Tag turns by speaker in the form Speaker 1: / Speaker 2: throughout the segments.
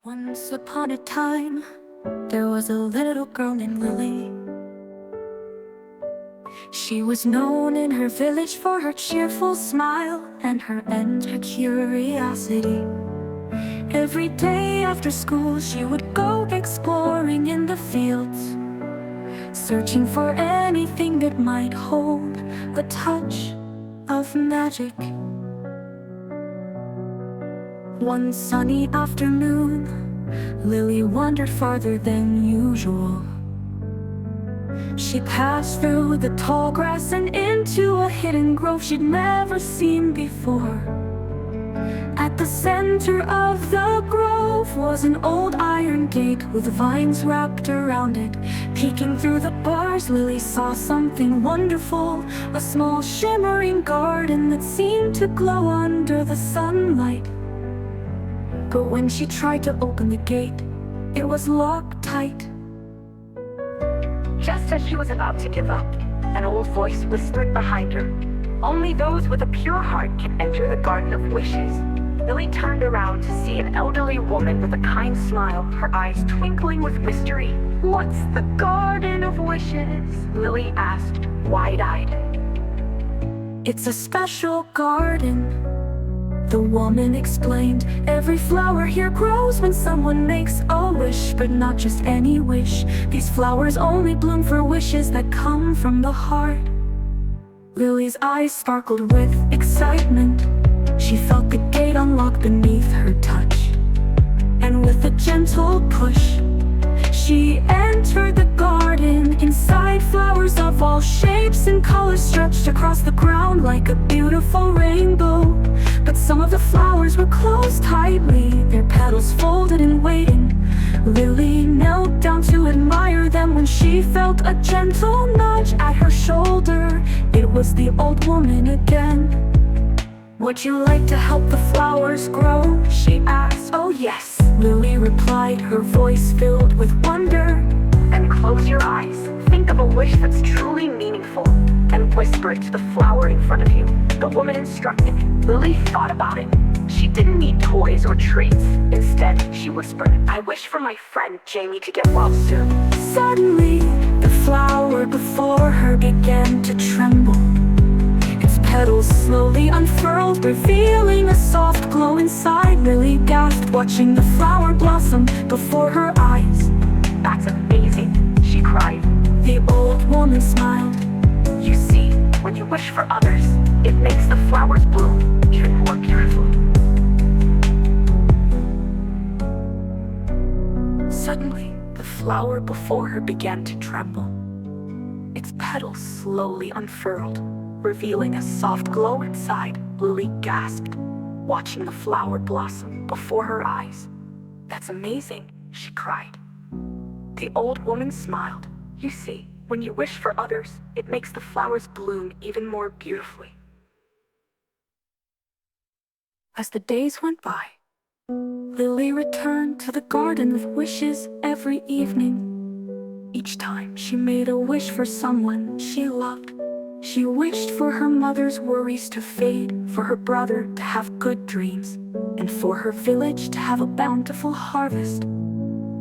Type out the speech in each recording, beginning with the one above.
Speaker 1: Once upon a time, there was a little girl named Lily. She was known in her village for her cheerful smile and her curiosity. Every day after school, she would go exploring in the fields, searching for anything that might hold a touch of magic. One sunny afternoon, Lily wandered farther than usual. She passed through the tall grass and into a hidden grove she'd never seen before. At the center of the grove was an old iron gate with vines wrapped around it. Peeking through the bars, Lily saw something wonderful, a small shimmering garden that seemed to glow under the sunlight. But when she tried to open the gate, it was locked tight.
Speaker 2: Just as she was about to give up, an old voice whispered behind her, "Only those with a pure heart can enter the Garden of Wishes." Lily turned around to see an elderly woman with a kind smile, her eyes twinkling with mystery. "What's the Garden of Wishes?" Lily asked, wide-eyed.
Speaker 1: "It's a special garden," the woman explained. "Every flower here grows when someone makes a wish, but not just any wish. These flowers only bloom for wishes that come from the heart." Lily's eyes sparkled with excitement. She felt the gate unlock beneath her touch, and with a gentle push, she entered the garden. Inside, flowers of all shapes and colors stretched across the ground like a beautiful rainbow. But some of the flowers were closed tightly, their petals folded and waiting. Lily knelt down to admire them when she felt a gentle nudge at her shoulder. It was the old woman again. "Would you like to help the flowers grow?" she asked. "Oh yes," Lily replied, her voice filled with wonder.
Speaker 2: "And close your eyes. Think of a wish that's truly meaningful, and whisper it to the flower in front of you," the woman instructed. Lily thought about it. She didn't need toys or treats. Instead, she whispered, "I wish for my friend Jamie to get well soon."
Speaker 1: Suddenly, the flower before her began to tremble. Its petals slowly unfurled, revealing a soft glow inside. Lily gasped, watching the flower blossom before her eyes.
Speaker 2: "That's amazing," she cried.
Speaker 1: The old woman smiled.
Speaker 2: "You see, when you wish for others, it makes the flowers bloom even more beautifully."
Speaker 1: Suddenly, the flower before her began to tremble. Its petals slowly unfurled, revealing a soft glow inside. Lily gasped, watching the flower blossom before her eyes. "That's amazing," she cried. The old woman smiled. "You see, when you wish for others, it makes the flowers bloom even more beautifully." As the days went by, Lily returned to the Garden of Wishes every evening. Each time she made a wish for someone she loved. She wished for her mother's worries to fade, for her brother to have good dreams, and for her village to have a bountiful harvest.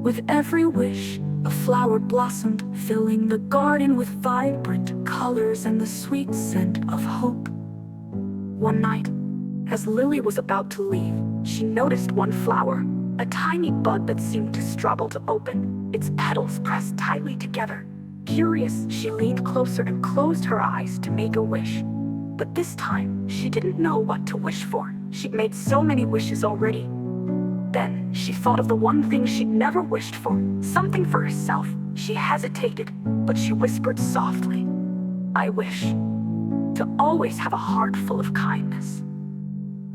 Speaker 1: With every wish, a flower blossomed, filling the garden with vibrant colors and the sweet scent of hope. One night, as Lily was about to leave, she noticed one flower, a tiny bud that seemed to struggle to open, its petals pressed tightly together. Curious, she leaned closer and closed her eyes to make a wish. But this time, she didn't know what to wish for. She'd made so many wishes already. Then, she thought of the one thing she'd never wished for, something for herself. She hesitated, but she whispered softly, "I wish to always have a heart full of kindness."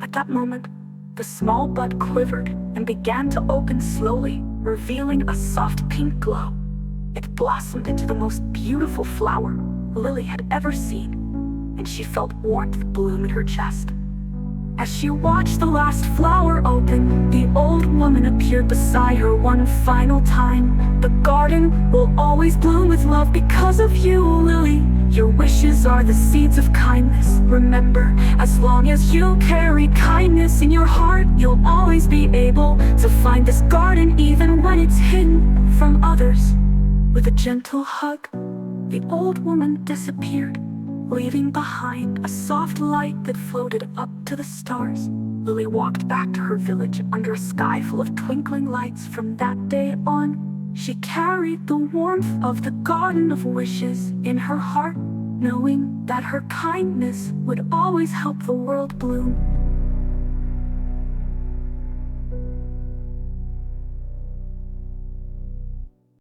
Speaker 1: At that moment, the small bud quivered and began to open slowly, revealing a soft pink glow. It blossomed into the most beautiful flower Lily had ever seen, and she felt warmth bloom in her chest. As she watched the last flower open, the old woman appeared beside her one final time. "The garden will always bloom with love because of you, Lily. Your wishes are the seeds of kindness. Remember, as long as you carry kindness in your heart, you'll always be able to find this garden even when it's hidden from others. With a gentle hug, the old woman disappeared, leaving behind a soft light that floated up to the stars. Lily walked back to her village under a sky full of twinkling lights. From that day on, she carried the warmth of the Garden of Wishes in her heart, knowing that her kindness would always help the world bloom.